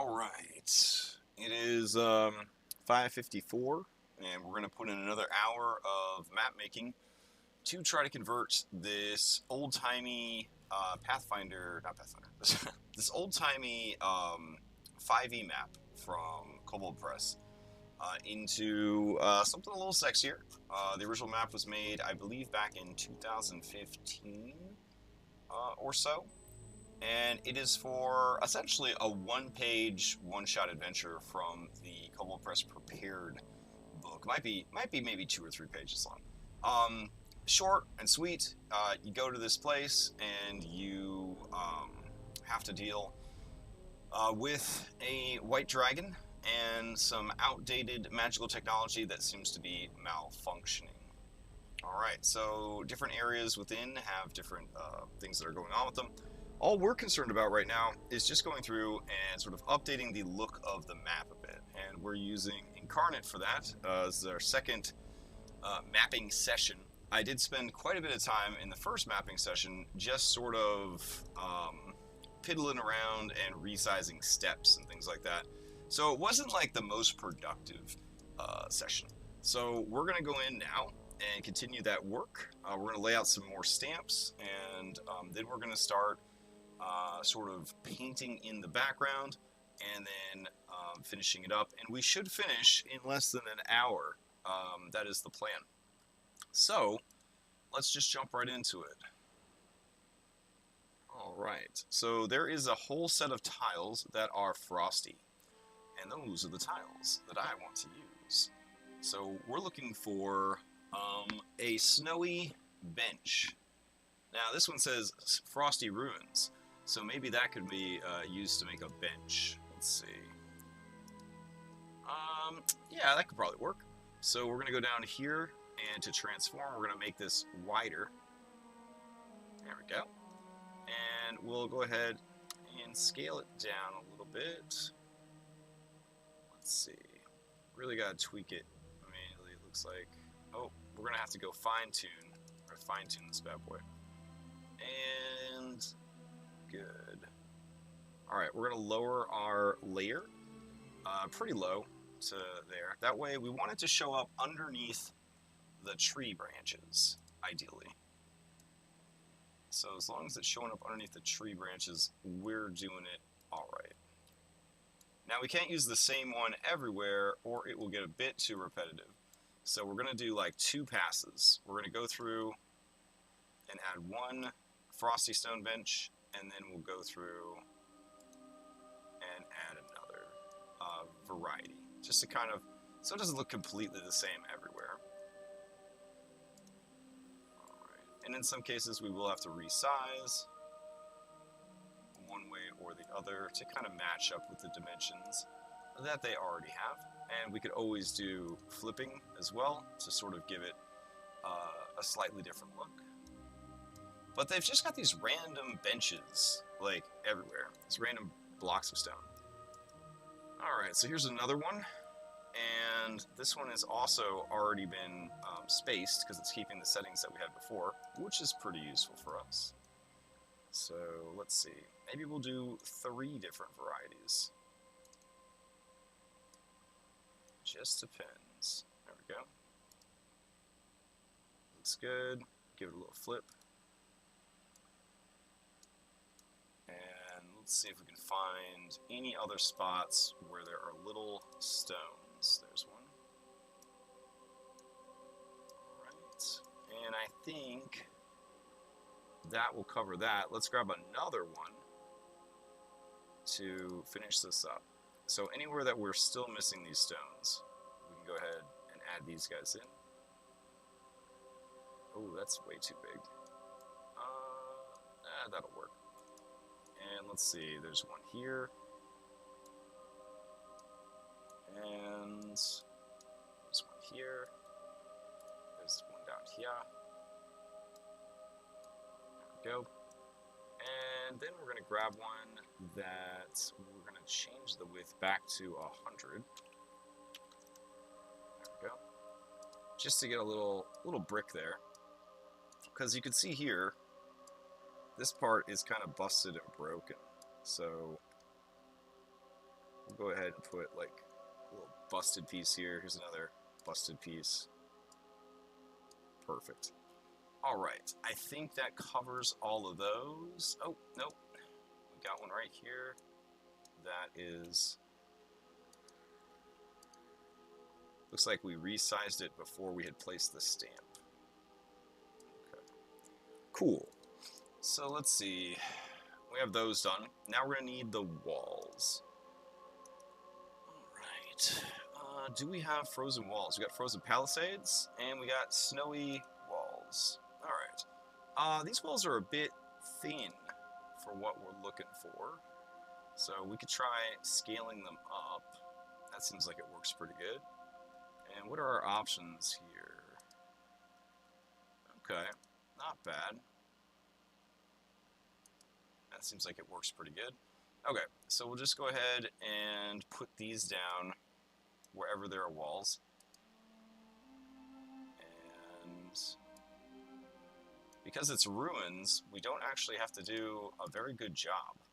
All right. It is 5:54, and we're going to put in another hour of map making to try to convert this old-timey Pathfinder, not Pathfinder, this old-timey 5e map from Kobold Press into something a little sexier. The original map was made, I believe, back in 2015 or so. And it is for essentially a one-page, one-shot adventure from the Kobold Press prepared book. Might be maybe 2 or 3 pages long. Short and sweet. You go to this place and you have to deal with a white dragon and some outdated magical technology that seems to be malfunctioning. All right, so different areas within have different things that are going on with them. All we're concerned about right now is just going through and sort of updating the look of the map a bit. And we're using Inkarnate for that. This is our second mapping session. I did spend quite a bit of time in the first mapping session just sort of piddling around and resizing steps and things like that. So it wasn't like the most productive session. So we're going to go in now and continue that work. We're going to lay out some more stamps, and then we're going to start sort of painting in the background and then finishing it up. And we should finish in less than an hour. That is the plan. So let's just jump right into it. All right. So there is a whole set of tiles that are frosty. And those are the tiles that I want to use. So we're looking for a snowy bench. Now this one says frosty ruins. So maybe that could be used to make a bench. Let's see. Yeah, that could probably work. So we're going to go down here, and to transform, we're going to make this wider. There we go. And we'll go ahead and scale it down a little bit. Let's see. Really got to tweak it manually, it looks like. Oh, we're going to have to go fine-tune this bad boy. And good. Alright, we're going to lower our layer pretty low to there. That way we want it to show up underneath the tree branches, ideally. So as long as it's showing up underneath the tree branches, we're doing it alright. Now we can't use the same one everywhere or it will get a bit too repetitive. So we're going to do like 2 passes. We're going to go through and add one frosty stone bench, and then we'll go through and add another variety, just to kind of, so it doesn't look completely the same everywhere. Alright, and in some cases we will have to resize one way or the other to kind of match up with the dimensions that they already have. And we could always do flipping as well to sort of give it a slightly different look. But they've just got these random benches, like, everywhere. These random blocks of stone. Alright, so here's another one. And this one has also already been spaced, because it's keeping the settings that we had before, which is pretty useful for us. So, let's see. Maybe we'll do 3 different varieties. Just depends. There we go. Looks good. Give it a little flip. And let's see if we can find any other spots where there are little stones. There's one. Alright. And I think that will cover that. Let's grab another one to finish this up. So anywhere that we're still missing these stones, we can go ahead and add these guys in. Oh, that's way too big. That'll work. And let's see, there's one here. And there's one here. There's one down here. There we go. And then we're going to grab one that we're going to change the width back to 100. There we go. Just to get a little brick there. Because you can see here, this part is kind of busted and broken. So We'll go ahead and put like a little busted piece here. Here's another busted piece. Perfect. All right, I think that covers all of those. Oh, nope. We got one right here. That is... Looks like we resized it before we had placed the stamp. Okay. Cool. So let's see. We have those done. Now we're going to need the walls. Alright. Do we have frozen walls? We got frozen palisades, and we got snowy walls. Alright. These walls are a bit thin for what we're looking for. So we could try scaling them up. That seems like it works pretty good. And what are our options here? Okay, not bad. That seems like it works pretty good. Okay, so we'll just go ahead and put these down wherever there are walls. And because it's ruins, we don't actually have to do a very good job,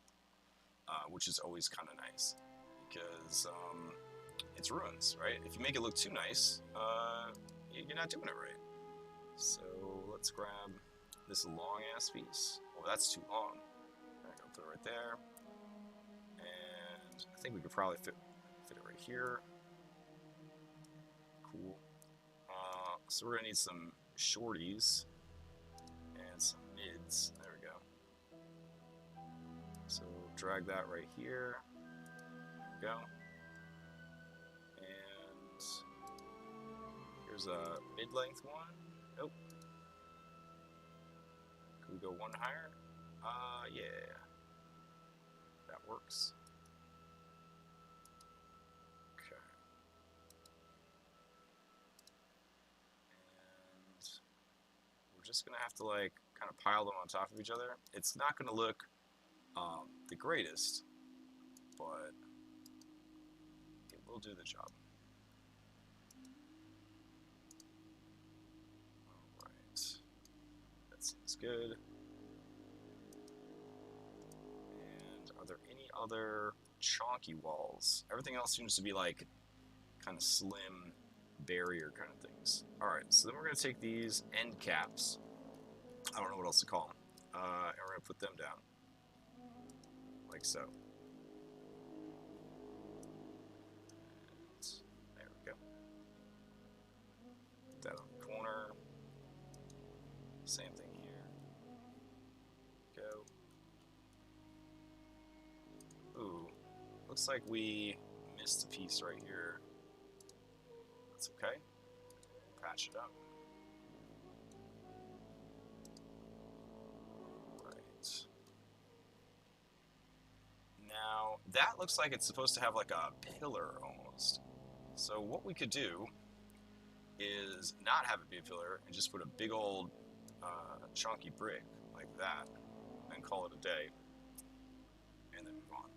which is always kind of nice, because it's ruins, right? If you make it look too nice, you're not doing it right. So let's grab this long-ass piece. Oh, that's too long. There we go, put it right there. And I think we could probably fit it right here. Cool. So we're gonna need some shorties and some mids. There we go. So drag that right here. There we go. And here's a mid-length one. Nope. Could we go one higher? Yeah. That works. Okay. And we're just gonna have to like kind of pile them on top of each other. It's not gonna look the greatest, but it will do the job. Alright. That seems good. And are there any other chonky walls? Everything else seems to be like kind of slim barrier kind of things. Alright, so then we're going to take these end caps. I don't know what else to call them. And we're going to put them down. Like so. And there we go. Put that on the corner. Same thing here. Go. Ooh. Looks like we missed a piece right here. That's okay. Patch it up. Right. Now, that looks like it's supposed to have like a pillar almost. So what we could do is not have it be a pillar and just put a big old chunky brick like that and call it a day. And then move on.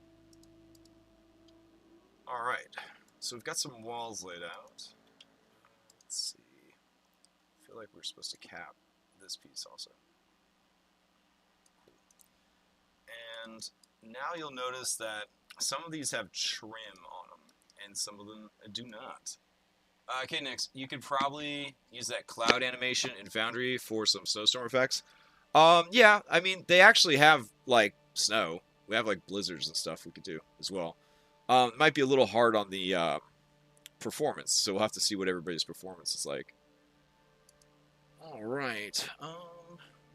Alright, so we've got some walls laid out. Let's see. I feel like we're supposed to cap this piece also. Cool. And now you'll notice that some of these have trim on them, and some of them do not. Okay, next, you could probably use that cloud animation in Foundry for some snowstorm effects. Yeah, I mean, they actually have, like, snow. We have, like, blizzards and stuff we could do as well. It might be a little hard on the performance, so we'll have to see what everybody's performance is like. Alright,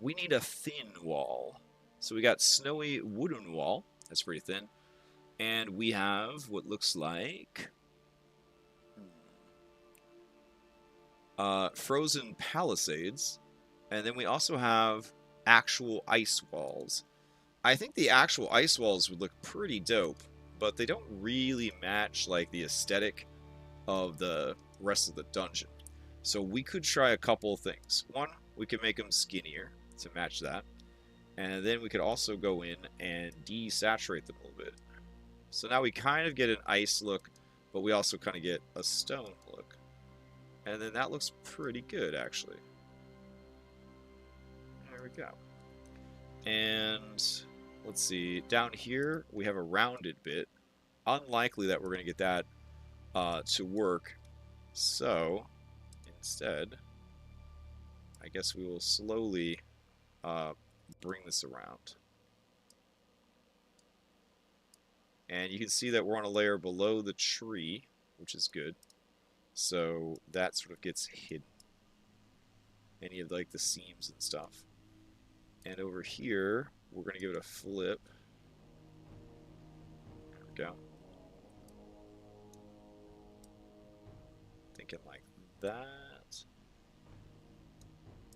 we need a thin wall. So we got snowy wooden wall. That's pretty thin. And we have what looks like frozen palisades. And then we also have actual ice walls. I think the actual ice walls would look pretty dope, but they don't really match like the aesthetic of the rest of the dungeon. So we could try a couple of things. One, we could make them skinnier to match that. And then we could also go in and desaturate them a little bit. So now we kind of get an ice look, but we also kind of get a stone look. And then that looks pretty good, actually. There we go. And let's see, down here we have a rounded bit. unlikely that we're going to get that to work. So instead, I guess we will slowly bring this around. And you can see that we're on a layer below the tree, which is good. So that sort of gets hidden. Any of like the seams and stuff. And over here, we're going to give it a flip. There we go. Thinking like that.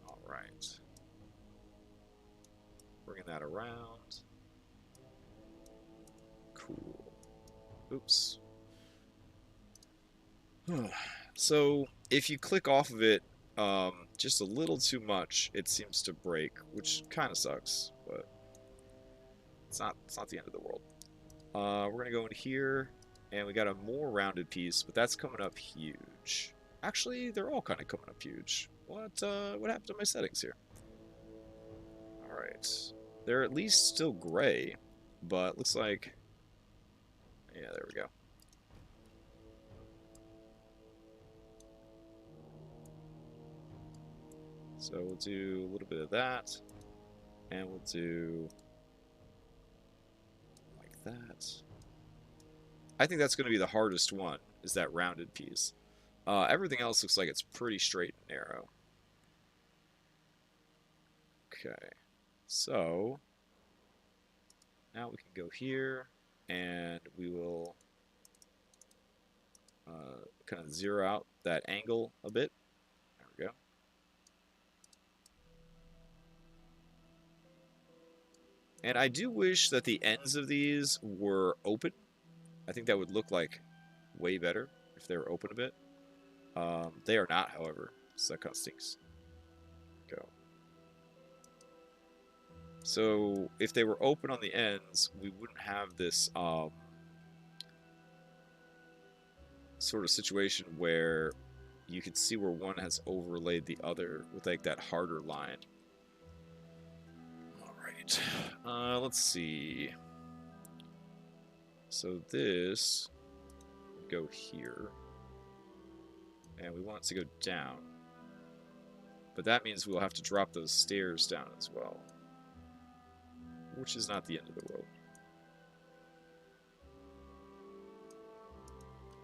All right. Bringing that around. Cool. Oops. So if you click off of it just a little too much, it seems to break, which kind of sucks, but it's not the end of the world. We're gonna go in here, and we got a more rounded piece, but that's coming up huge. Actually, they're all kind of coming up huge. What happened to my settings here? All right, they're at least still gray, but looks like, yeah, there we go. So we'll do a little bit of that, and we'll do like that. I think that's going to be the hardest one, is that rounded piece. Everything else looks like it's pretty straight and narrow. Okay, so now we can go here, and we will kind of zero out that angle a bit. There we go. And I do wish that the ends of these were open. I think that would look like way better if they were open a bit. They are not, however, so that kind of stinks. Go. So if they were open on the ends, we wouldn't have this sort of situation where you can see where one has overlaid the other with like that harder line. Let's see. So this would go here, and we want it to go down. But that means we'll have to drop those stairs down as well, which is not the end of the world.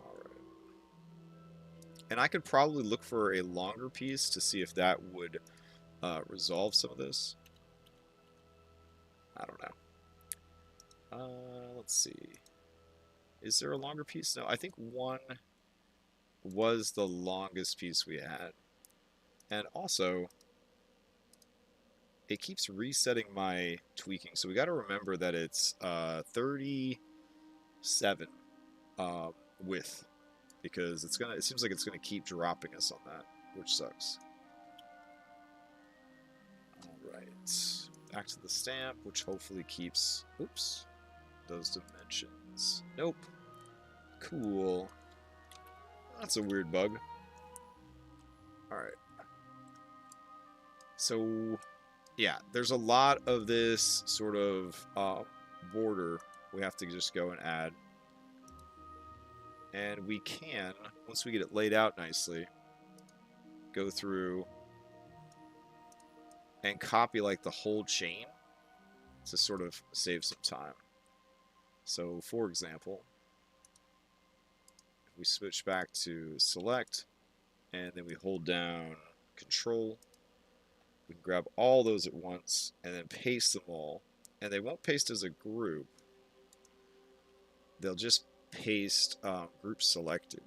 Alright. And I could probably look for a longer piece to see if that would resolve some of this. I don't know. Let's see. Is there a longer piece? No, I think one was the longest piece we had. And also, it keeps resetting my tweaking. So we got to remember that it's 37 width, because it seems like it's gonna keep dropping us on that, which sucks. All right. Back to the stamp, which hopefully keeps, oops, those dimensions. Nope. Cool. That's a weird bug. Alright. So, yeah, there's a lot of this sort of border we have to just go and add. And we can, once we get it laid out nicely, go through and copy like the whole chain to sort of save some time. So for example, if we switch back to select and then we hold down Control, we can grab all those at once and then paste them all. And they won't paste as a group. They'll just paste group selected.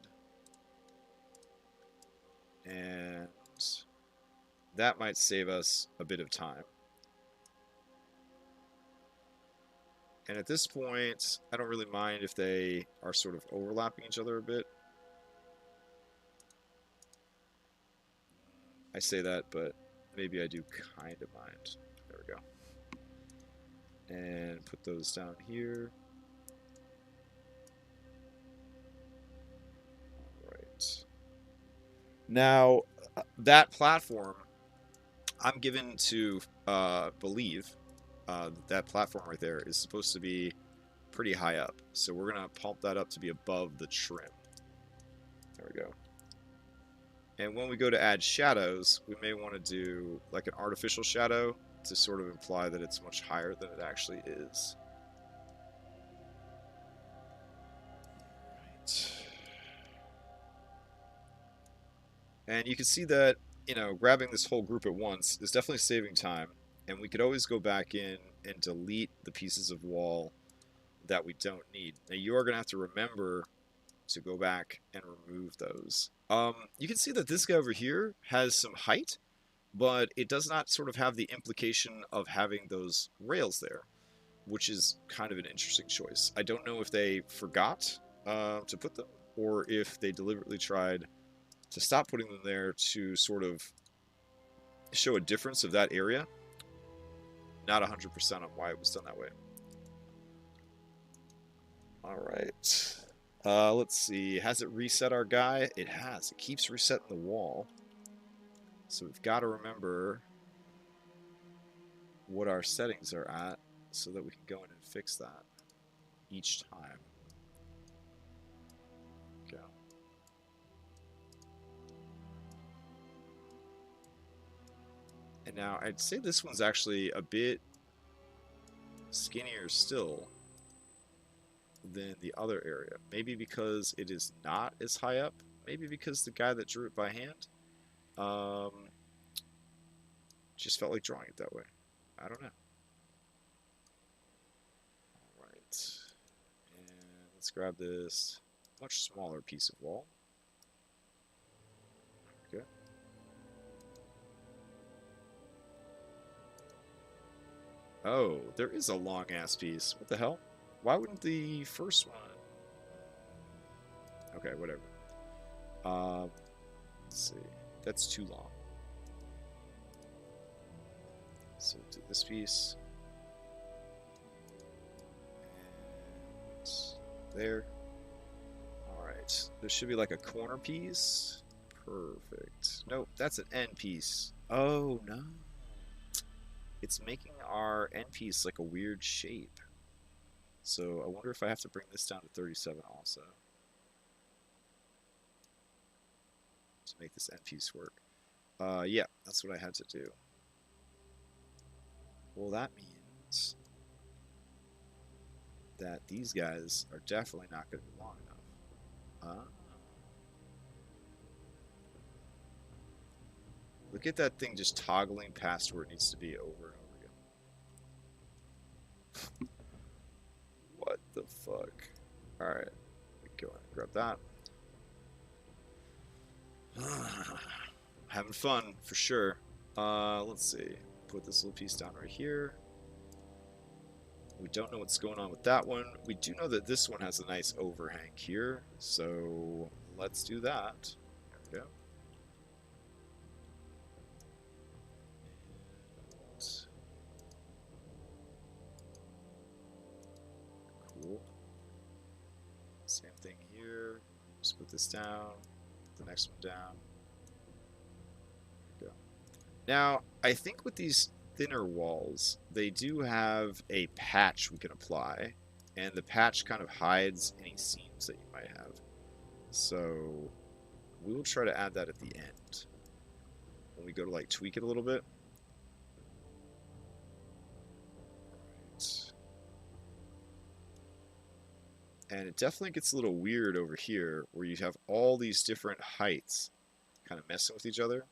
And that might save us a bit of time. And at this point, I don't really mind if they are sort of overlapping each other a bit. I say that, but maybe I do kind of mind. There we go. And put those down here. All right. Now, that platform, I'm given to believe that platform right there is supposed to be pretty high up. So we're going to pump that up to be above the trim. There we go. And when we go to add shadows, we may want to do like an artificial shadow to sort of imply that it's much higher than it actually is. Right. And you can see that, you know, grabbing this whole group at once is definitely saving time. And we could always go back in and delete the pieces of wall that we don't need. Now you are going to have to remember to go back and remove those. You can see that this guy over here has some height, but it does not sort of have the implication of having those rails there, which is kind of an interesting choice. I don't know if they forgot to put them, or if they deliberately tried to stop putting them there to sort of show a difference of that area. Not 100% on why it was done that way. Alright. Let's see. Has it reset our guy? It has. It keeps resetting the wall. So we've got to remember what our settings are at so that we can go in and fix that each time. Go. And now I'd say this one's actually a bit skinnier still than the other area. Maybe because it is not as high up. Maybe because the guy that drew it by hand just felt like drawing it that way. I don't know. Alright. And let's grab this much smaller piece of wall. Okay. Oh, there is a long ass piece. What the hell? Why wouldn't the first one? Okay, whatever. Let's see. That's too long. So do this piece. And there. Alright. There should be like a corner piece. Perfect. Nope, that's an end piece. Oh, no. It's making our end piece like a weird shape. So I wonder if I have to bring this down to 37 also to make this end piece work. Yeah, that's what I had to do. Well, that means that these guys are definitely not going to be long enough. Look at that thing just toggling past where it needs to be over and over again. What the fuck? Alright, go ahead and grab that. Having fun, for sure. Let's see. Put this little piece down right here. We don't know what's going on with that one. We do know that this one has a nice overhang here, so let's do that. There we go. Cool. Same thing here. Just put this down. Put the next one down. There we go. Now, I think with these thinner walls, they do have a patch we can apply, and the patch kind of hides any seams that you might have. So we will try to add that at the end when we go to like tweak it a little bit. Right. And it definitely gets a little weird over here where you have all these different heights kind of messing with each other.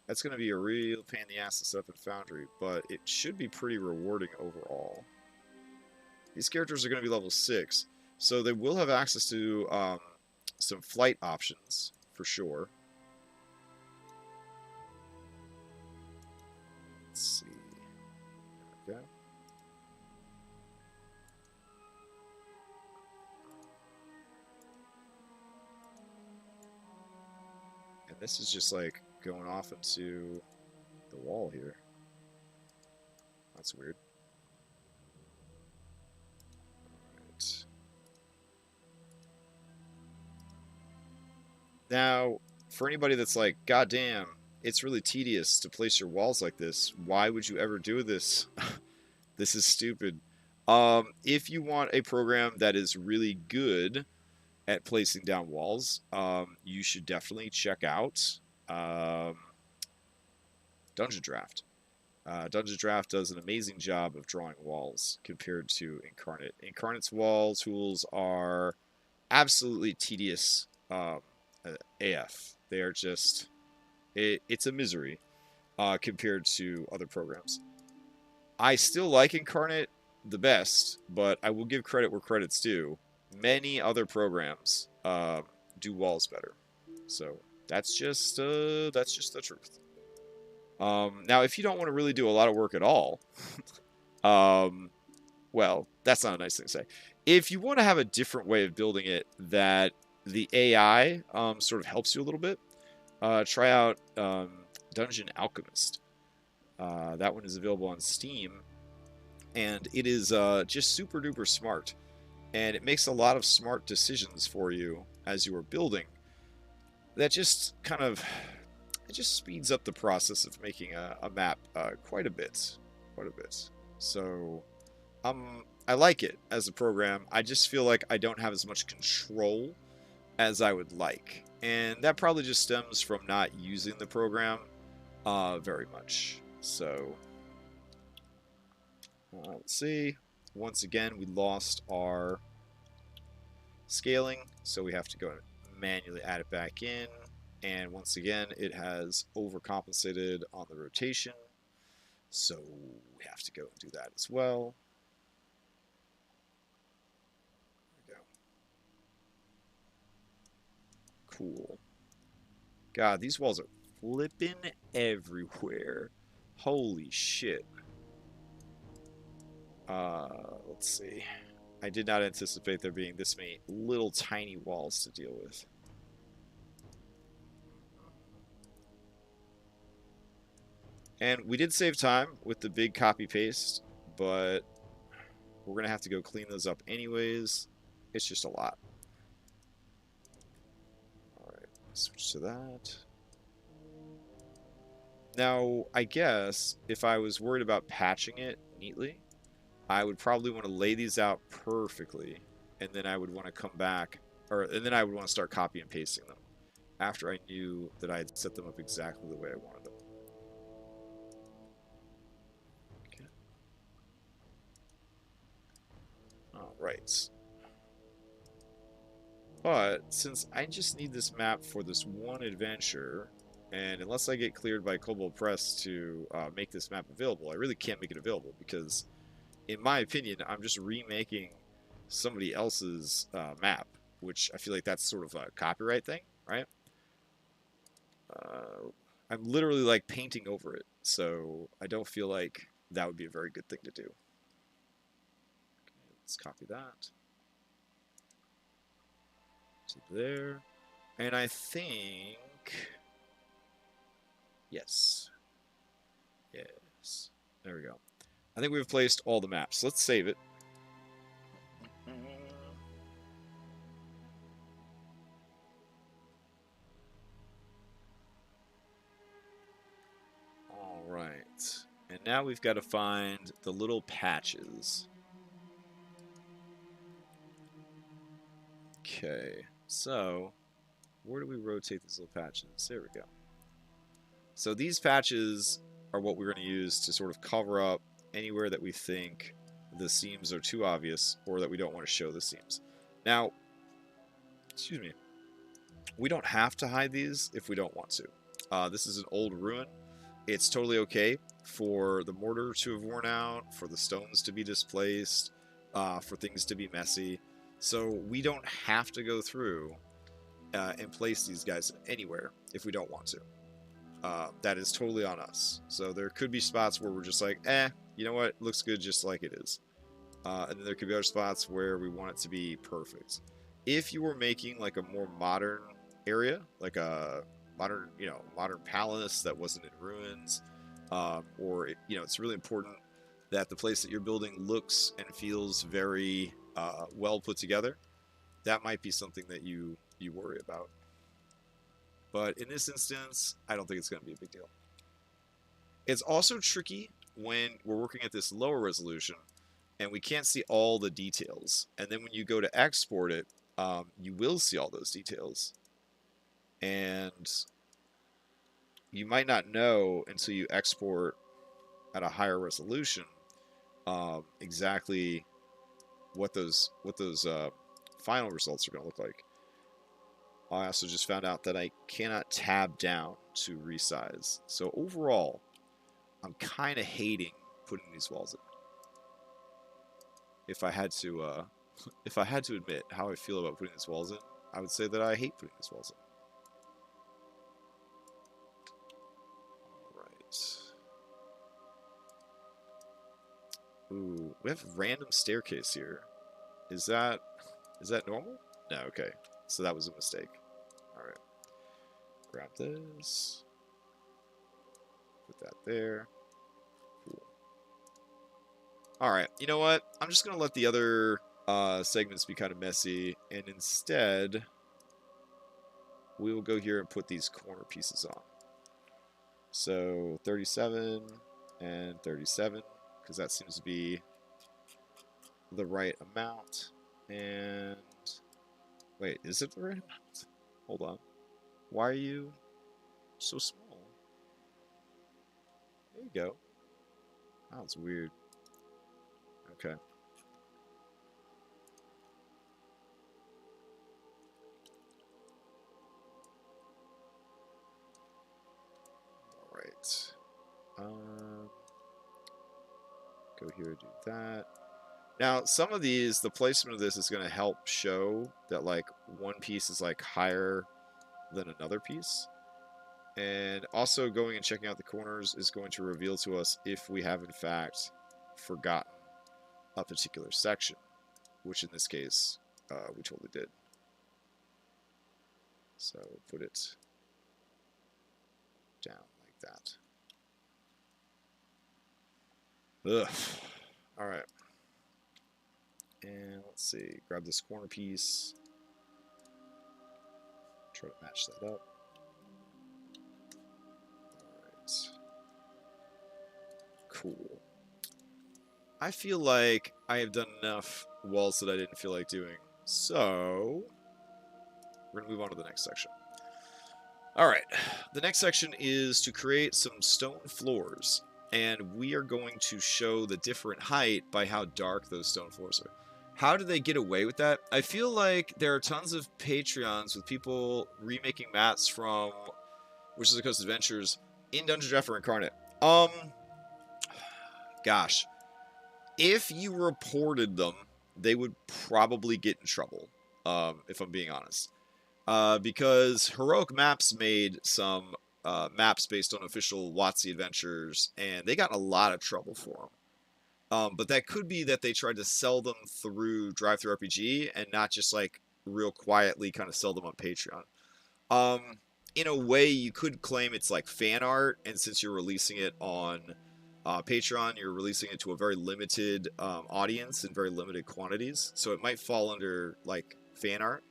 That's going to be a real pain in the ass to set up in Foundry, but it should be pretty rewarding overall. These characters are going to be level 6, so they will have access to some flight options, for sure. Let's see. There we go. And this is just like going off into the wall here. That's weird. Alright. Now, for anybody that's like, God damn, it's really tedious to place your walls like this. Why would you ever do this? This is stupid. If you want a program that is really good at placing down walls, you should definitely check out um, Dungeon Draft. Dungeon Draft does an amazing job of drawing walls compared to Inkarnate. Inkarnate's wall tools are absolutely tedious AF. They are just, it's a misery compared to other programs. I still like Inkarnate the best, but I will give credit where credit's due. Many other programs do walls better. So that's just the truth. Now, if you don't want to really do a lot of work at all, well, that's not a nice thing to say. If you want to have a different way of building it that the AI sort of helps you a little bit, try out Dungeon Alchemist. That one is available on Steam, and it is just super duper smart, and it makes a lot of smart decisions for you as you are building. That just kind of it just speeds up the process of making a map quite a bit. So I like it as a program. I just feel like I don't have as much control as I would like, and that probably just stems from not using the program very much. So let's see. Once again, we lost our scaling, so we have to go and manually add it back in. And once again, it has overcompensated on the rotation, so we have to go and do that as well. There we go. Cool. God, these walls are flipping everywhere. Holy shit. Let's see. I did not anticipate there being this many little tiny walls to deal with. And we did save time with the big copy paste, but we're going to have to go clean those up anyways. It's just a lot. Alright, switch to that. Now, I guess if I was worried about patching it neatly, I would probably want to lay these out perfectly, and then I would want to come back, and then I would want to start copy and pasting them after I knew that I had set them up exactly the way I wanted them. Okay. All right. But since I just need this map for this one adventure, and unless I get cleared by Kobold Press to make this map available, I really can't make it available because, in my opinion, I'm just remaking somebody else's map, which I feel like that's sort of a copyright thing, right? I'm literally like painting over it, so I don't feel like that would be a very good thing to do. Okay, let's copy that to there, and I think yes, there we go. I think we've placed all the maps. Let's save it. All right. And now we've got to find the little patches. Okay. So, where do we rotate these little patches? There we go. So these patches are what we're going to use to sort of cover up anywhere that we think the seams are too obvious or that we don't want to show the seams. Now, excuse me, we don't have to hide these if we don't want to. This is an old ruin. It's totally okay for the mortar to have worn out, for the stones to be displaced, for things to be messy. So we don't have to go through and place these guys anywhere if we don't want to. That is totally on us. So there could be spots where we're just like, you know what, it looks good just like it is. And then there could be other spots where we want it to be perfect. If you were making like a more modern area, like a modern, modern palace that wasn't in ruins, or it's really important that the place that you're building looks and feels very well put together, that might be something that you worry about. But in this instance, I don't think it's going to be a big deal. It's also tricky when we're working at this lower resolution and we can't see all the details. And then when you go to export it, you will see all those details. And you might not know until you export at a higher resolution exactly what those final results are going to look like. I also just found out that I cannot tab down to resize. So overall, I'm kind of hating putting these walls in. If I had to admit how I feel about putting these walls in, I would say that I hate putting these walls in. All right. Ooh, we have a random staircase here. Is that normal? No, okay. So that was a mistake. All right. Grab this. Put that there. Cool. All right. You know what? I'm just going to let the other segments be kind of messy. And instead, we will go here and put these corner pieces on. So 37 and 37, because that seems to be the right amount. And wait, is it the right amount? Hold on. Why are you so small? There you go. Oh, it's weird. Okay. All right. Go here, do that. Now, some of these, the placement of this is going to help show that, like, one piece is, like, higher than another piece. And also going and checking out the corners is going to reveal to us if we have, in fact, forgotten a particular section, which in this case, we totally did. So put it down like that. Ugh. All right. And let's see, grab this corner piece. Try to match that up. Alright. Cool. I feel like I have done enough walls that I didn't feel like doing. So, we're going to move on to the next section. Alright, the next section is to create some stone floors. And we are going to show the different height by how dark those stone floors are. How do they get away with that? I feel like there are tons of Patreons with people remaking maps from Wizards of the Coast Adventures in Dungeon Draft or Inkarnate. Gosh. If you reported them, they would probably get in trouble, if I'm being honest. Because Heroic Maps made some maps based on official WotC adventures, and they got in a lot of trouble for them. But that could be that they tried to sell them through DriveThruRPG and not just like real quietly kind of sell them on Patreon. In a way, you could claim it's like fan art, and since you're releasing it on Patreon, you're releasing it to a very limited audience in very limited quantities. So it might fall under like fan art.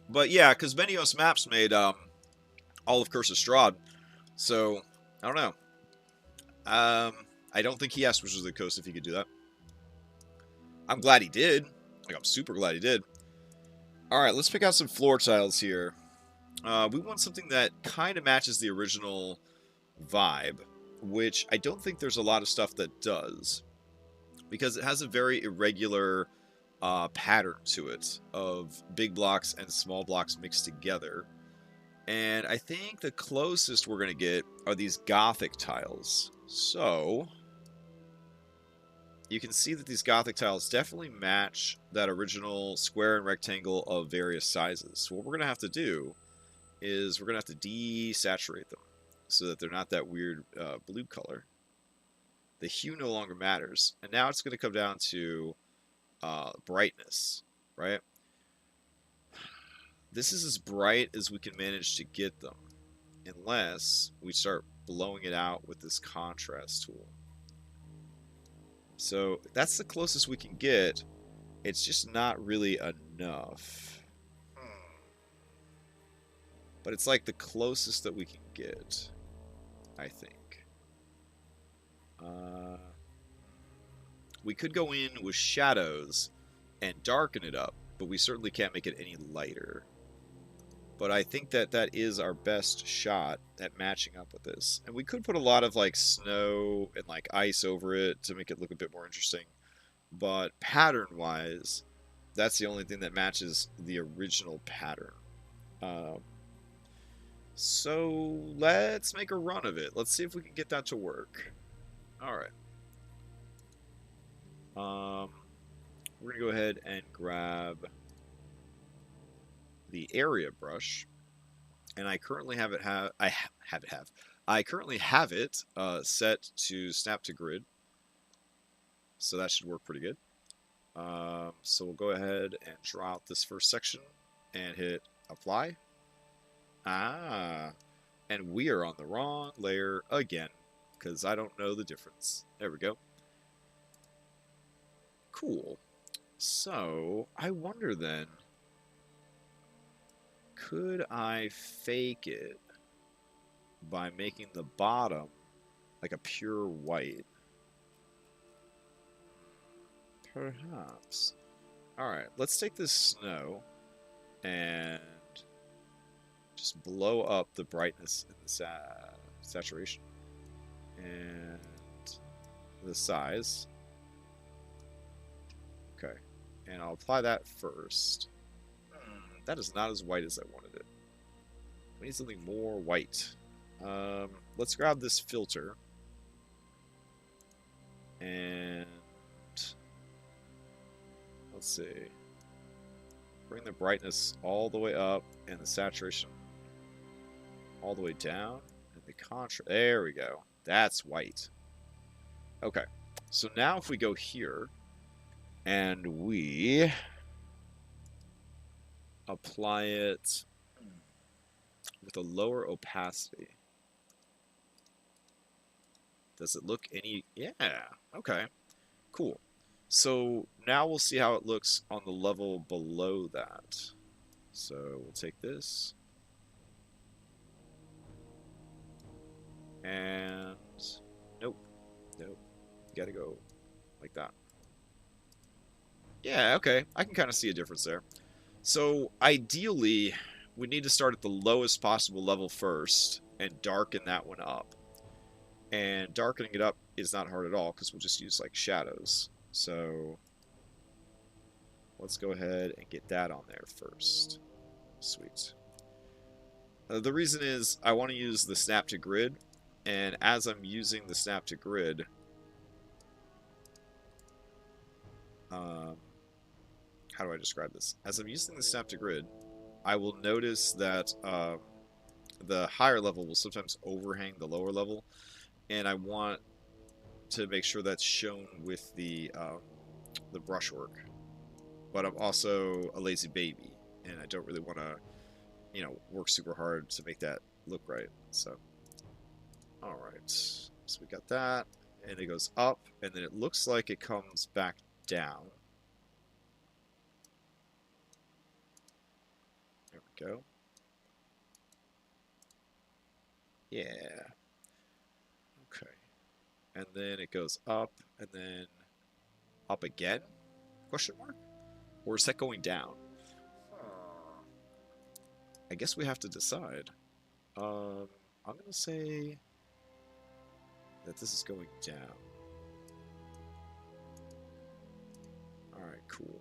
But yeah, because Benios Maps made all of Curse of Strahd. So, I don't know. I don't think he asked Wizards of the Coast if he could do that. I'm glad he did. Like, I'm super glad he did. Alright, let's pick out some floor tiles here. We want something that kind of matches the original vibe, which I don't think there's a lot of stuff that does. Because it has a very irregular pattern to it of big blocks and small blocks mixed together. And I think the closest we're going to get are these Gothic tiles. So, you can see that these Gothic tiles definitely match that original square and rectangle of various sizes. So what we're going to have to do is we're going to have to desaturate them so that they're not that weird blue color. The hue no longer matters. And now it's going to come down to brightness, right? This is as bright as we can manage to get them, unless we start blowing it out with this contrast tool. So that's the closest we can get. It's just not really enough. But it's like the closest that we can get. I think. We could go in with shadows and darken it up, but we certainly can't make it any lighter. But I think that that is our best shot at matching up with this. And we could put a lot of like snow and like ice over it to make it look a bit more interesting. But pattern-wise, that's the only thing that matches the original pattern. So let's make a run of it. Let's see if we can get that to work. All right. We're gonna go ahead and grab the area brush, and I currently have it I currently have it set to snap to grid, so that should work pretty good. So we'll go ahead and draw out this first section and hit apply. And we are on the wrong layer again because I don't know the difference. There we go. Cool. So I wonder then, could I fake it by making the bottom like a pure white? Perhaps. Alright, let's take this snow and just blow up the brightness and the saturation. And the size. Okay. And I'll apply that first. That is not as white as I wanted it. We need something more white. Let's grab this filter. And let's see. Bring the brightness all the way up and the saturation all the way down. And the contrast. There we go. That's white. Okay. So now if we go here and we apply it with a lower opacity. Does it look any... Yeah, okay, cool. So now we'll see how it looks on the level below that. So we'll take this. And... Nope. You gotta go like that. Yeah, okay, I can kind of see a difference there. So, ideally, we need to start at the lowest possible level first and darken that one up. And darkening it up is not hard at all because we'll just use like shadows. So, let's go ahead and get that on there first. Sweet. The reason is I want to use the snap to grid, and as I'm using the snap to grid, how do I describe this? As I'm using the snap to grid, I will notice that the higher level will sometimes overhang the lower level, and I want to make sure that's shown with the brushwork. But I'm also a lazy baby, and I don't really want to, you know, work super hard to make that look right. So, all right, so we got that, and it goes up, and then it looks like it comes back down. Go. Yeah. Okay. And then it goes up and then up again? Question mark? Or is that going down? I guess we have to decide. I'm going to say that this is going down. Alright, cool.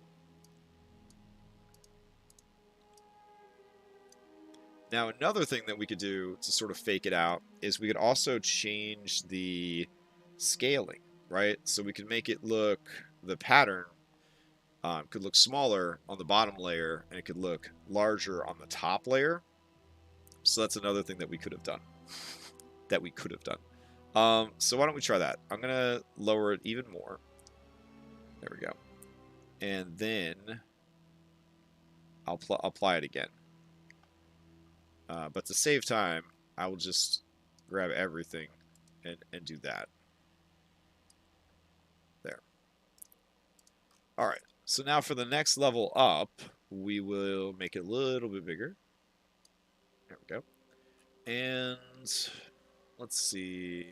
Now, another thing that we could do to sort of fake it out is we could also change the scaling, right? So we could make it look, the pattern could look smaller on the bottom layer, and it could look larger on the top layer. So that's another thing that we could have done. So why don't we try that? I'm going to lower it even more. There we go. And then I'll apply it again. But to save time, I will just grab everything and do that. There. Alright, so now for the next level up, we will make it a little bit bigger. There we go. And let's see.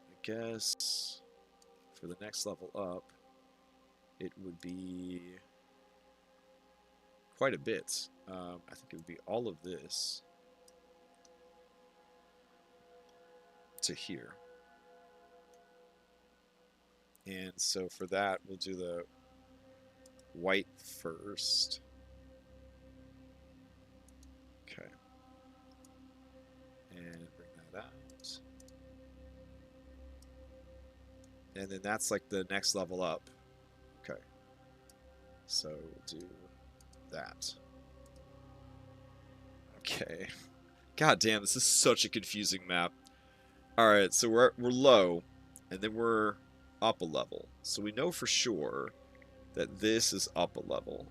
I guess for the next level up, it would be quite a bit. I think it would be all of this to here. And so for that, we'll do the white first. Okay. And bring that out. And then that's like the next level up. Okay. So we'll do that. Okay. God damn, this is such a confusing map. Alright, so we're low, and then we're up a level. So we know for sure that this is up a level.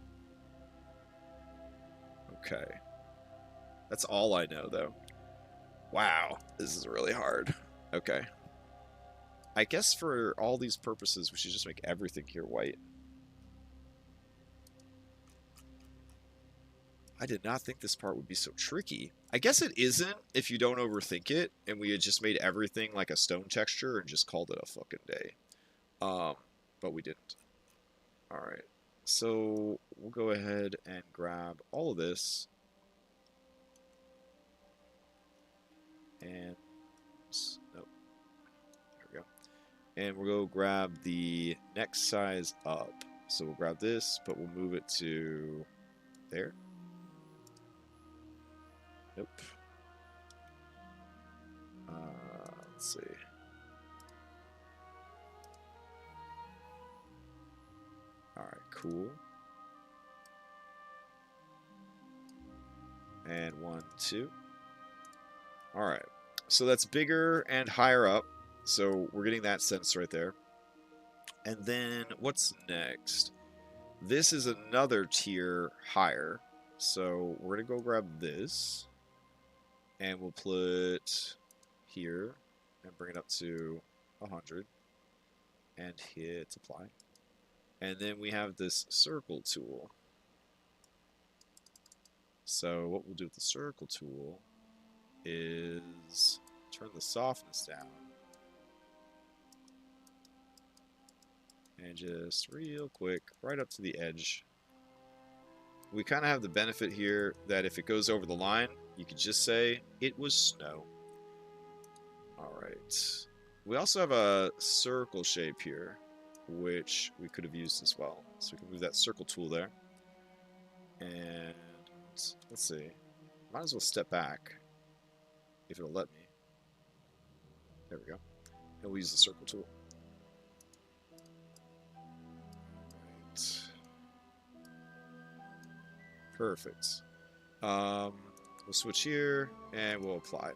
Okay. That's all I know, though. Wow, this is really hard. Okay. I guess for all these purposes, we should just make everything here white. I did not think this part would be so tricky. I guess it isn't if you don't overthink it, and we had just made everything like a stone texture and just called it a fucking day. But we didn't. Alright, so we'll go ahead and grab all of this. And, nope, there we go. And we'll go grab the next size up. So we'll grab this, but we'll move it to there. Nope. Let's see. Alright, cool. And 1, 2. Alright. So that's bigger and higher up. So we're getting that sense right there. And then what's next? This is another tier higher. So we're going to go grab this. And we'll put here and bring it up to 100. And hit apply. And then we have this circle tool. So what we'll do with the circle tool is turn the softness down. And just real quick, right up to the edge. We kind of have the benefit here that if it goes over the line, you could just say it was snow. Alright. We also have a circle shape here, which we could have used as well. So we can move that circle tool there. And let's see. Might as well step back if it'll let me. There we go. And we'll use the circle tool. Right. Perfect. We'll switch here and we'll apply.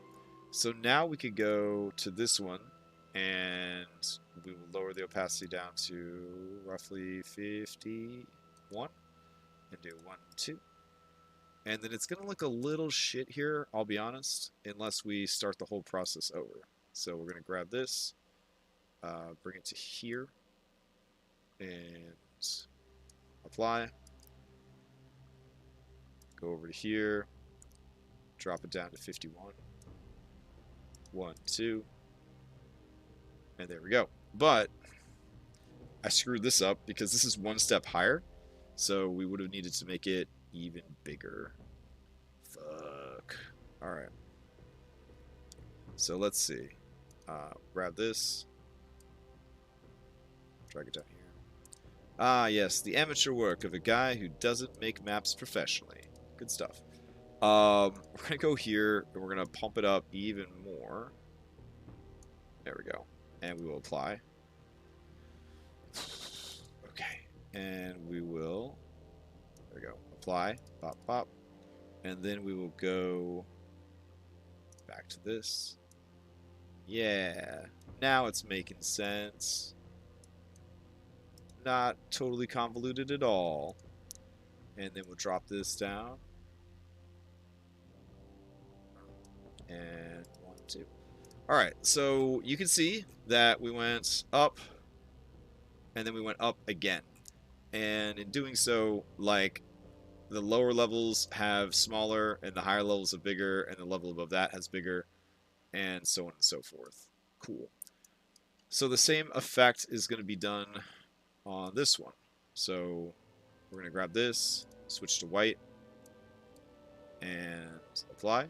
So now we could go to this one and we will lower the opacity down to roughly 51 and do 1, 2. And then it's going to look a little shit here, I'll be honest, unless we start the whole process over. So we're going to grab this, bring it to here, and apply. Go over to here, drop it down to 51. 1, 2. And there we go. But I screwed this up because this is one step higher. So we would have needed to make it even bigger. Fuck. Alright. So let's see. Grab this. Drag it down here. Ah, yes. The amateur work of a guy who doesn't make maps professionally. Good stuff. We're going to go here and we're going to pump it up even more. There we go. And we will apply. Okay. And we will, there we go, apply, pop, pop. And then we will go back to this. Yeah. Now it's making sense. Not totally convoluted at all. And then we'll drop this down. And 1, 2. Alright, so you can see that we went up, and then we went up again. And in doing so, like, the lower levels have smaller, and the higher levels have bigger, and the level above that has bigger. and so on and so forth. Cool. So the same effect is going to be done on this one. So we're going to grab this, switch to white, and apply.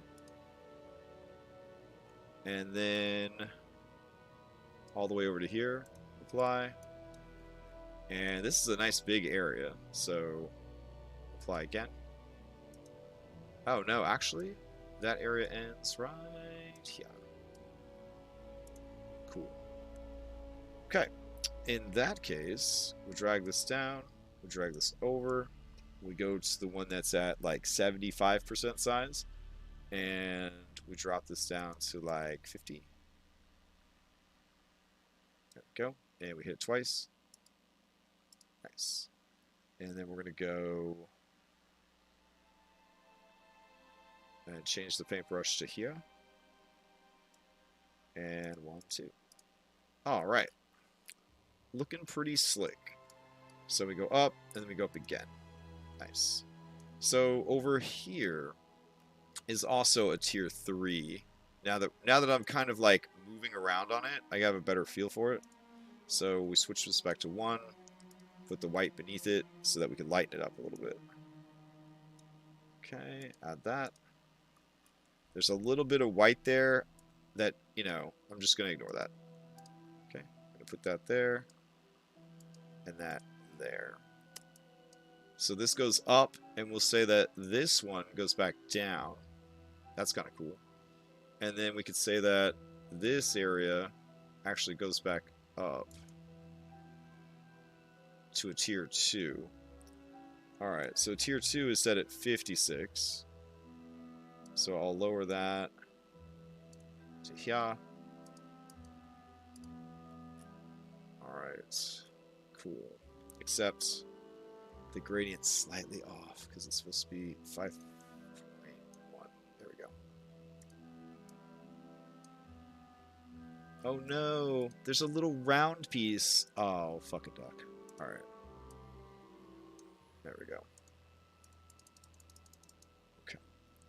And then all the way over to here, apply. And this is a nice big area, so apply again. Oh no, actually, that area ends right here. Cool. Okay, in that case, we drag this down, we drag this over, we go to the one that's at like 75% size, and we drop this down to like 50. There we go, and we hit it twice. Nice. And then we're going to go and change the paintbrush to here. And 1, 2. All right. Looking pretty slick. So we go up, and then we go up again. Nice. So over here is also a tier 3. Now that I'm kind of like moving around on it, I have a better feel for it. So we switch this back to 1. Put the white beneath it so that we can lighten it up a little bit. Okay, add that. There's a little bit of white there that, you know, I'm just going to ignore that. Okay, I'm going to put that there and that there. So this goes up, and we'll say that this one goes back down. That's kind of cool. And then we could say that this area actually goes back up to a tier 2. Alright, so tier 2 is set at 56. So I'll lower that to here. Alright, cool. Except the gradient's slightly off because it's supposed to be 5.1. There we go. Oh no, there's a little round piece. Oh, fucking duck. Alright. There we go. Okay.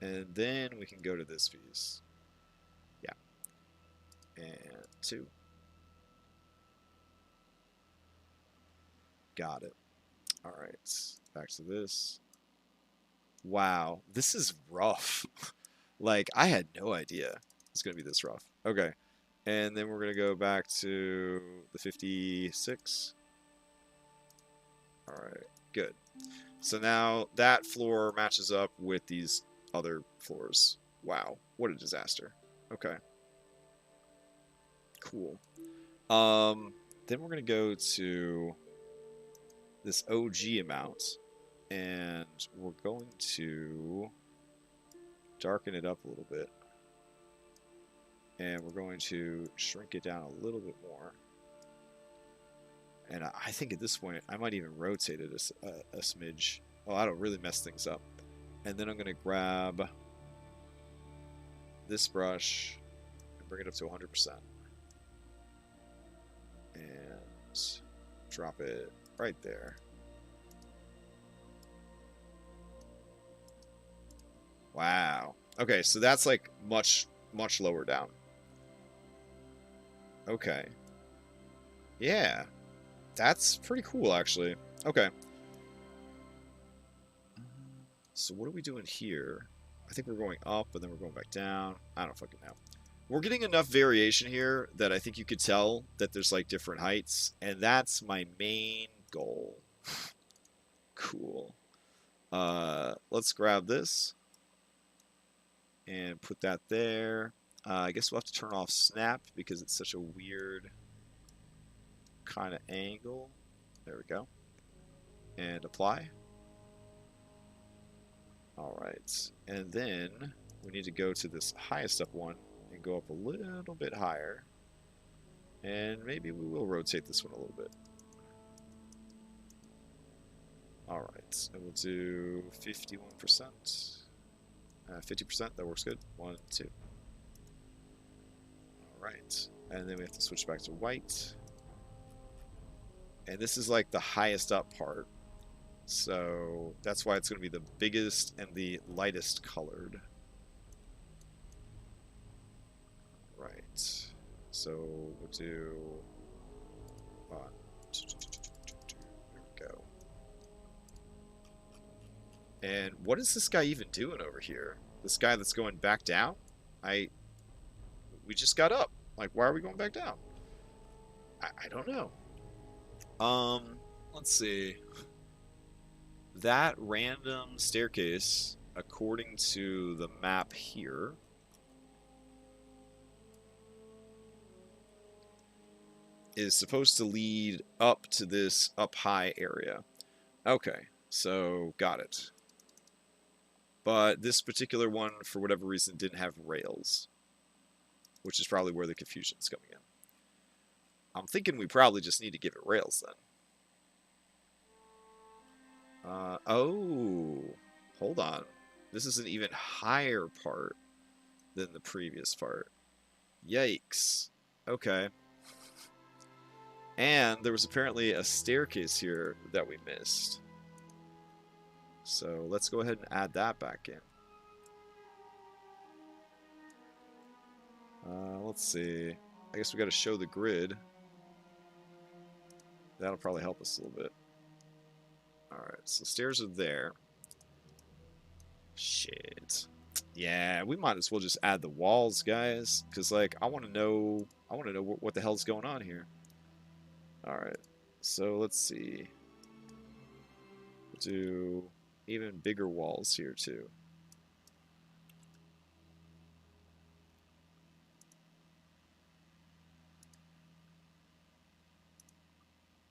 And then we can go to this piece. Yeah. And 2. Got it. Alright. Back to this. Wow. This is rough. Like, I had no idea it's going to be this rough. Okay. And then we're going to go back to the 56. Alright, good. So now that floor matches up with these other floors. Wow, what a disaster. Okay. Cool. Then we're going to go to this OG amount, and we're going to darken it up a little bit. And we're going to shrink it down a little bit more. And I think at this point, I might even rotate it a smidge. Oh, I don't really mess things up. And then I'm going to grab this brush and bring it up to 100%. And drop it right there. Wow. Okay, so that's like much lower down. Okay. Yeah. That's pretty cool, actually. Okay. So what are we doing here? I think we're going up, and then we're going back down. I don't fucking know. We're getting enough variation here that I think you could tell that there's like different heights, and that's my main goal. Cool. Let's grab this and put that there. I guess we'll have to turn off snap because it's such a weird kind of angle. There we go. And apply. Alright. And then we need to go to this highest up one and go up a little bit higher. And maybe we will rotate this one a little bit. Alright. And we'll do 51%. 50%. That works good. 1, 2. Alright. And then we have to switch back to white. And this is like the highest up part. So that's why it's going to be the biggest and the lightest colored. So we'll do one. There we go. And what is this guy even doing over here? This guy that's going back down? We just got up. Like, why are we going back down? I don't know. Let's see. That random staircase, according to the map here, is supposed to lead up to this up high area. Okay, so got it. But this particular one, for whatever reason, didn't have rails, which is probably where the confusion's coming in. I'm thinking we probably just need to give it rails then. Oh, hold on. This is an even higher part than the previous part. Yikes. Okay. And there was apparently a staircase here that we missed. So let's go ahead and add that back in. Let's see. I guess we got to show the grid. That'll probably help us a little bit. Alright, so stairs are there. Shit. Yeah, we might as well just add the walls, guys. Because, like, I want to know what the hell's going on here. Alright, so let's see. We'll do even bigger walls here, too.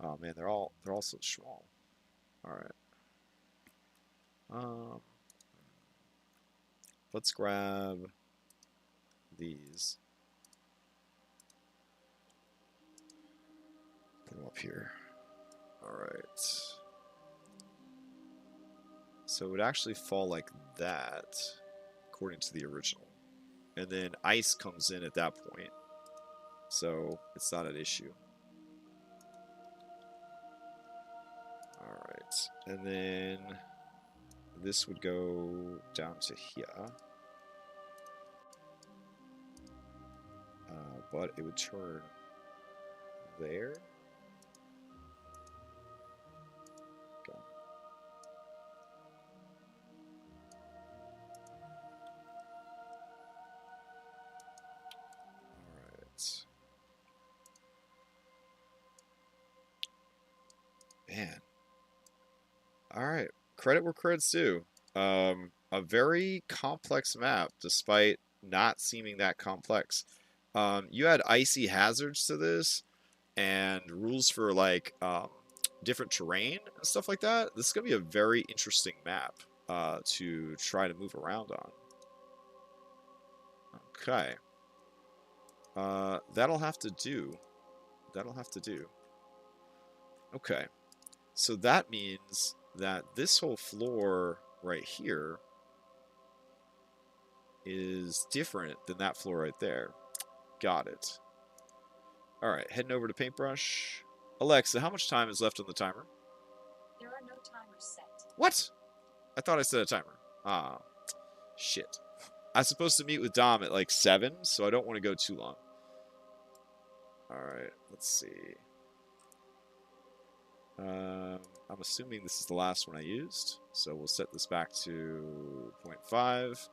Oh man, they're all so small. All right. Let's grab these. Put them up here. All right. So it would actually fall like that, according to the original. And then ice comes in at that point. So it's not an issue. Alright, and then this would go down to here. But it would turn there. Okay. Alright. Man. Alright, credit where credit's due. A very complex map, despite not seeming that complex. You had icy hazards to this, and rules for, like, different terrain and stuff like that. This is going to be a very interesting map to try to move around on. Okay. That'll have to do. That'll have to do. Okay. So that means that this whole floor right here is different than that floor right there. Got it. Alright, heading over to paintbrush. Alexa, how much time is left on the timer? There are no timers set. What? I thought I set a timer. Ah, shit. I'm supposed to meet with Dom at like 7, so I don't want to go too long. Alright, let's see. I'm assuming this is the last one I used, so we'll set this back to 0.5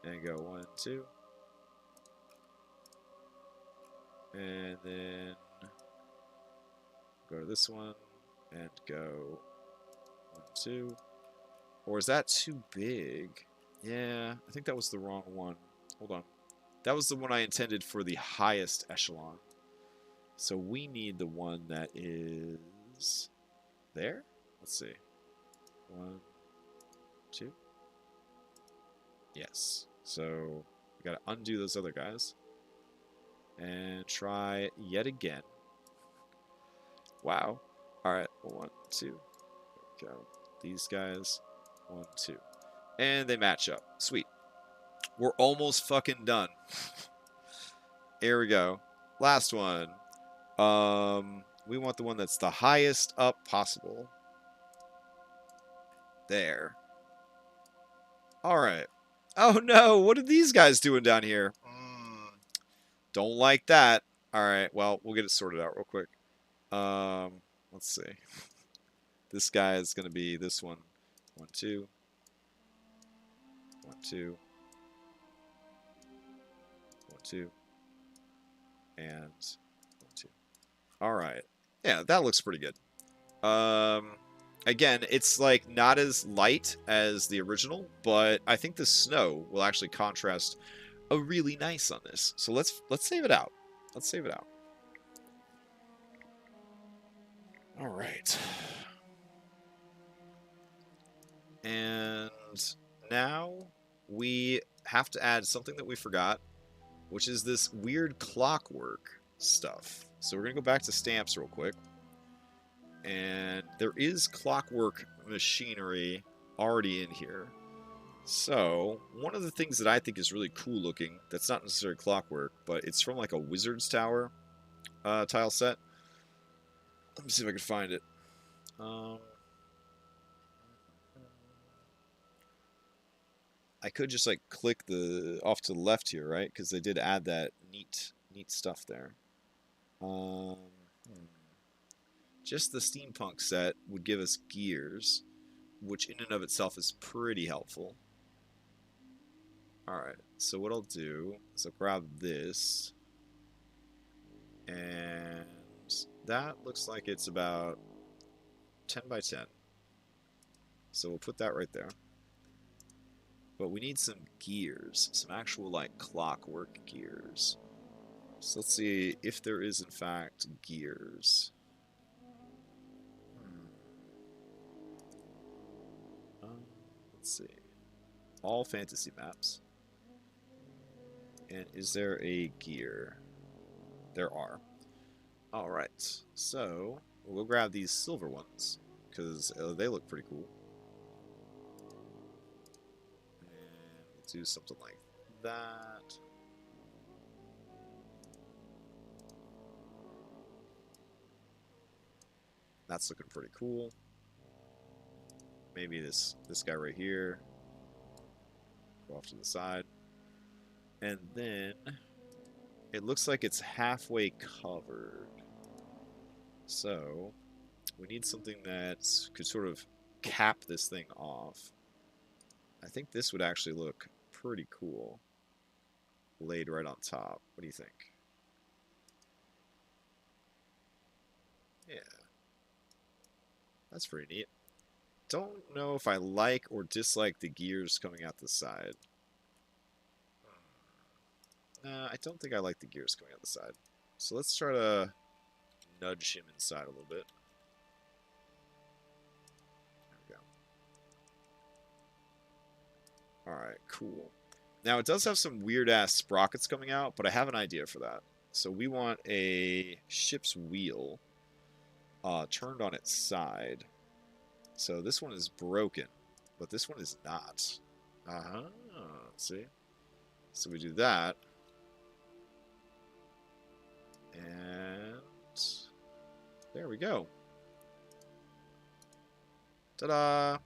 and go 1, 2. And then go to this one and go 1, 2. Or is that too big? Yeah, I think that was the wrong one. Hold on. That was the one I intended for the highest echelon. So we need the one that is there. Let's see. 1, 2. Yes. So we got to undo those other guys. And try yet again. Wow. Alright, 1, 2. There we go. These guys. 1, 2. And they match up. Sweet. We're almost fucking done. Here we go. Last one. We want the one that's the highest up possible. There. Alright. Oh no, what are these guys doing down here? Don't like that. All right. Well, we'll get it sorted out real quick. Let's see. This guy is going to be this one. 1, 2. 1, 2. 1, 2. And 1, 2. All right. Yeah, that looks pretty good. Again, it's like not as light as the original, but I think the snow will actually contrast a really nice on this. So let's save it out. Let's save it out. All right. And now we have to add something that we forgot, which is this weird clockwork stuff. So we're going to go back to stamps real quick. And there is clockwork machinery already in here. So, one of the things that I think is really cool looking, that's not necessarily clockwork, but it's from like a Wizard's Tower tile set. Let me see if I can find it. I could just like click the off to the left here, right? Because they did add that neat stuff there. Just the steampunk set would give us gears, which in and of itself is pretty helpful. Alright, so what I'll do is I'll grab this, and that looks like it's about 10 by 10. So we'll put that right there. But we need some gears, some actual like clockwork gears. So let's see if there is in fact gears. Let's see. All fantasy maps. And is there a gear? There are. Alright, so we'll grab these silver ones, because they look pretty cool. And we'll do something like that. That's looking pretty cool. Maybe this guy right here. Go off to the side. And then it looks like it's halfway covered. So we need something that could sort of cap this thing off. I think this would actually look pretty cool laid right on top. What do you think? Yeah. That's pretty neat. Don't know if I like or dislike the gears coming out the side. Nah, I don't think I like the gears coming out the side. So let's try to nudge him inside a little bit. There we go. Alright, cool. Now it does have some weird-ass sprockets coming out, but I have an idea for that. So we want a ship's wheel turned on its side. So this one is broken, but this one is not. See? So we do that. And there we go. Ta-da!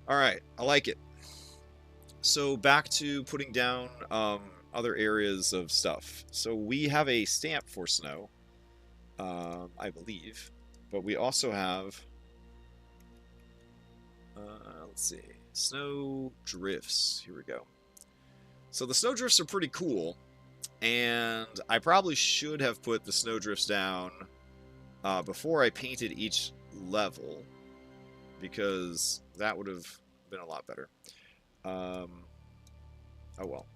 Alright, I like it. So back to putting down other areas of stuff. So we have a stamp for snow, I believe. But we also have, let's see, snow drifts. Here we go. So the snow drifts are pretty cool. And I probably should have put the snow drifts down before I painted each level, because that would have been a lot better. Oh well.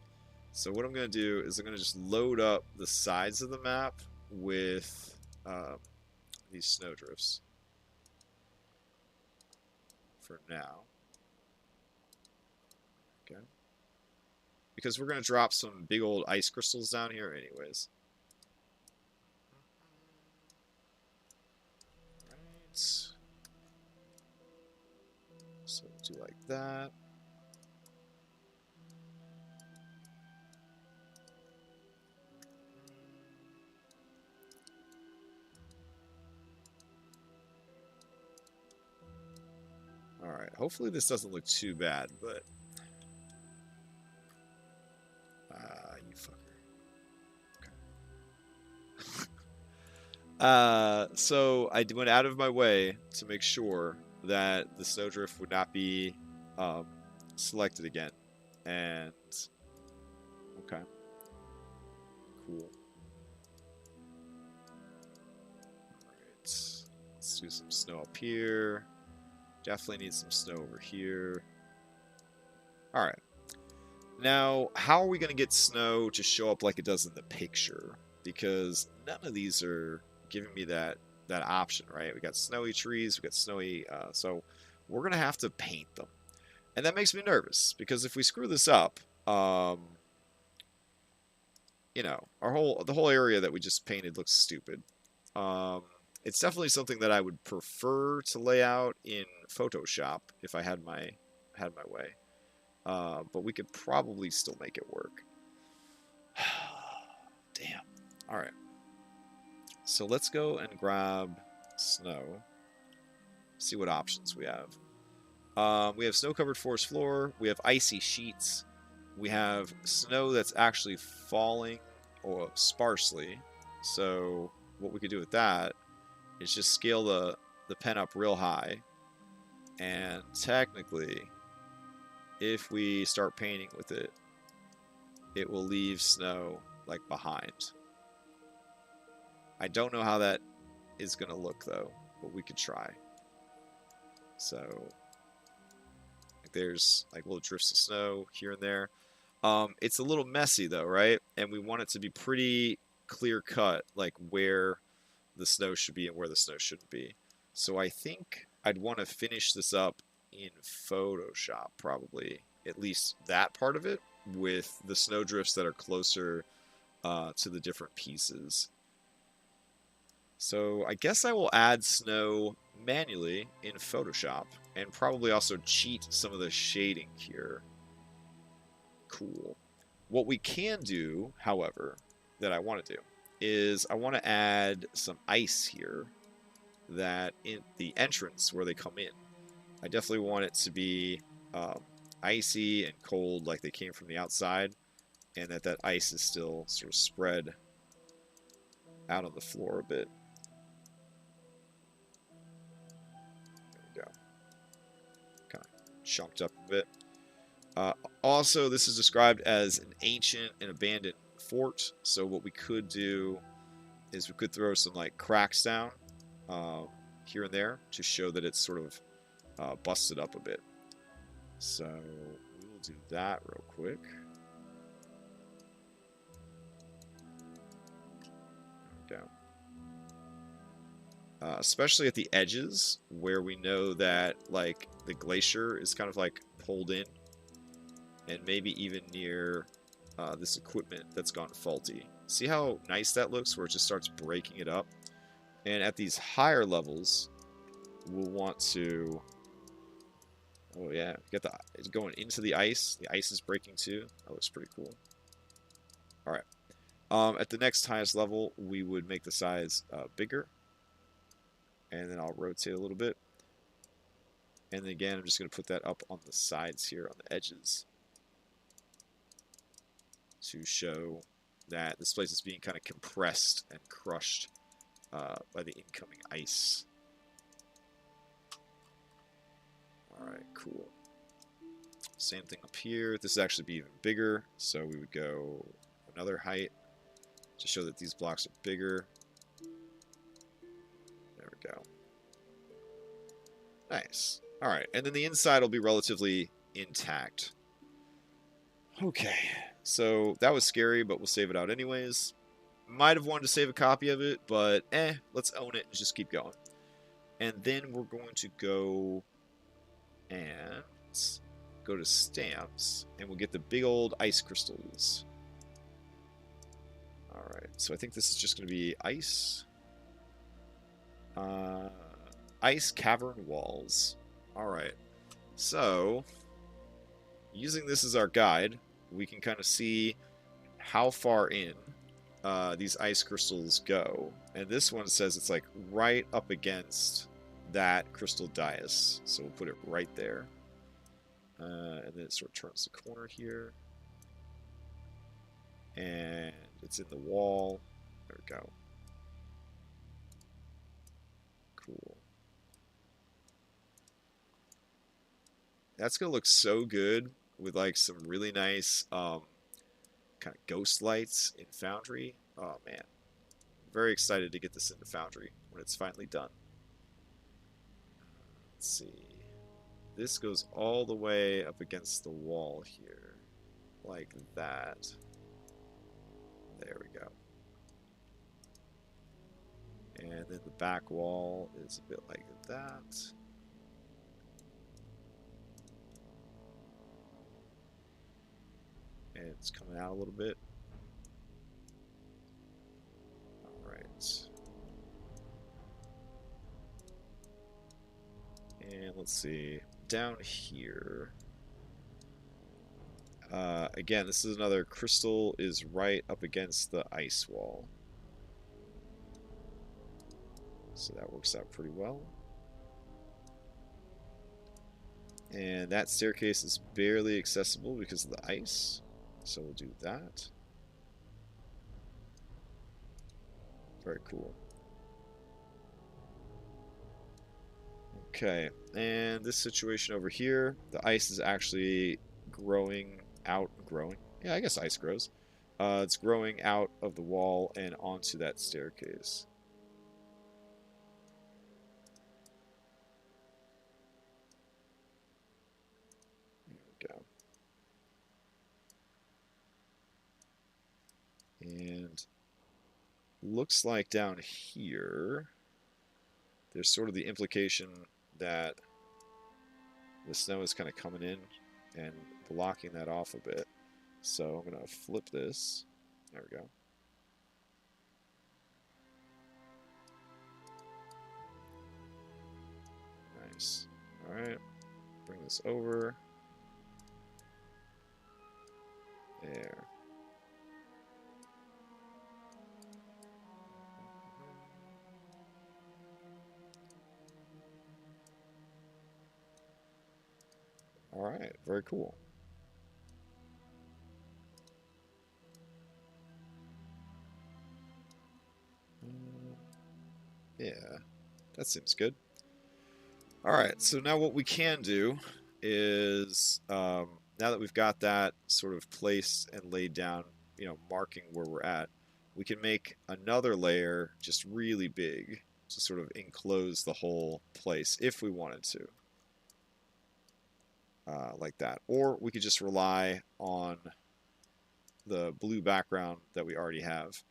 So what I'm going to do is I'm going to just load up the sides of the map with these snow drifts for now. Okay. Because we're going to drop some big old ice crystals down here anyways. Right. So we'll do like that. Alright, hopefully this doesn't look too bad, but... you fucker. Okay. So I went out of my way to make sure that the snowdrift would not be um, selected again. And okay, cool. All right, let's do some snow up here. Definitely need some snow over here. All right. Now, how are we going to get snow to show up like it does in the picture? Because none of these are giving me that option, right? We got snowy trees, we got snowy, so we're going to have to paint them. And that makes me nervous, because if we screw this up, you know, the whole area that we just painted looks stupid. It's definitely something that I would prefer to lay out in Photoshop if I had my way. But we could probably still make it work. Damn. All right. So let's go and grab snow. See what options we have. We have snow-covered forest floor. We have icy sheets. We have snow that's actually falling or sparsely. So what we could do with that is just scale the pen up real high. And technically, if we start painting with it, it will leave snow like behind. I don't know how that is going to look though, but we could try. So like there's like little drifts of snow here and there. It's a little messy though, right? And we want it to be pretty clear cut, like where the snow should be and where the snow shouldn't be. So I think I'd want to finish this up in Photoshop, probably, at least that part of it, with the snow drifts that are closer to the different pieces. So I guess I will add snow manually in Photoshop and probably also cheat some of the shading here. Cool. What we can do, however, that I want to do is I want to add some ice here that in the entrance where they come in. I definitely want it to be icy and cold like they came from the outside, and that ice is still sort of spread out on the floor a bit. There we go. Kind of chunked up a bit. Also, this is described as an ancient and abandoned fort, so what we could do is we could throw some like cracks down here and there to show that it's sort of busted up a bit. So we will do that real quick. There we go. Especially at the edges where we know that like the glacier is kind of like pulled in, and maybe even near this equipment that's gone faulty. See how nice that looks where it just starts breaking it up? And at these higher levels, we'll want to... Oh yeah, get the it's going into the ice. The ice is breaking too. That looks pretty cool. Alright. At the next highest level, we would make the size bigger. And then I'll rotate a little bit. And then again, I'm just going to put that up on the sides here, on the edges, to show that this place is being kind of compressed and crushed by the incoming ice. Alright, cool. Same thing up here. This would actually be even bigger, so we would go another height to show that these blocks are bigger. There we go. Nice. Alright, and then the inside will be relatively intact. Okay, so that was scary, but we'll save it out anyways. Might have wanted to save a copy of it, but let's own it and just keep going. And then we're going to go and go to stamps, and we'll get the big old ice crystals. Alright, so I think this is just going to be ice. Ice cavern walls. Alright, so using this as our guide, we can kind of see how far in these ice crystals go. And this one says it's like right up against that crystal dais. So we'll put it right there. And then it sort of turns the corner here. And it's in the wall. There we go. That's gonna look so good with like some really nice kind of ghost lights in Foundry. Oh man, very excited to get this into Foundry when it's finally done. Let's see. This goes all the way up against the wall here, like that. There we go. And then the back wall is a bit like that. And it's coming out a little bit. All right. And let's see. Down here. Again, this is another crystal is right up against the ice wall. So that works out pretty well. And that staircase is barely accessible because of the ice. So we'll do that. Very cool. Okay, and this situation over here, the ice is actually growing out, yeah, I guess ice grows. It's growing out of the wall and onto that staircase. There we go. And looks like down here, there's sort of the implication that the snow is kind of coming in and blocking that off a bit. So I'm going to flip this. There we go. Nice. All right. Bring this over. There. All right. Very cool. Yeah, that seems good. All right, so now what we can do is, now that we've got that sort of placed and laid down, marking where we're at, we can make another layer just really big to sort of enclose the whole place if we wanted to. Like that. Or we could just rely on the blue background that we already have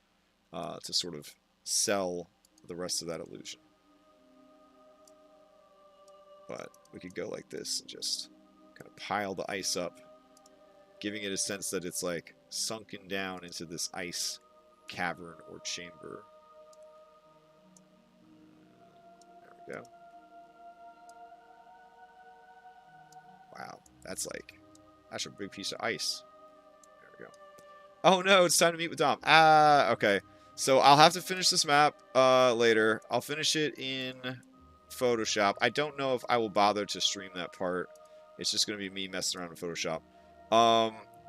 to sort of sell the rest of that illusion. But we could go like this and just kind of pile the ice up, giving it a sense that it's like sunken down into this ice cavern or chamber. There we go. Wow, that's a big piece of ice. There we go. Oh no, it's time to meet with Dom. Okay. So I'll have to finish this map later. I'll finish it in Photoshop. I don't know if I will bother to stream that part. It's just going to be me messing around in Photoshop.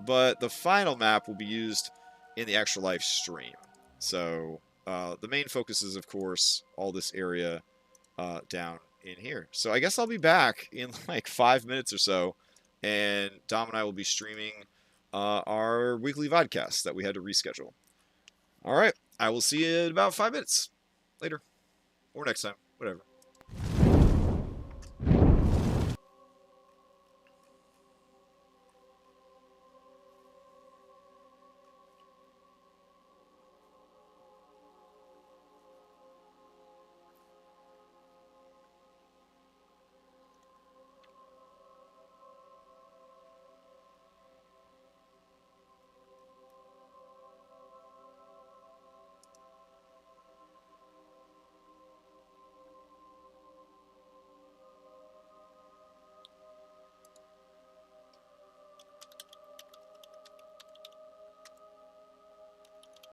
But the final map will be used in the Extra Life stream. So the main focus is, of course, all this area down in here. So I guess I'll be back in like 5 minutes or so, and Dom and I will be streaming our weekly vodcast that we had to reschedule. All right, I will see you in about 5 minutes later, or next time, whatever.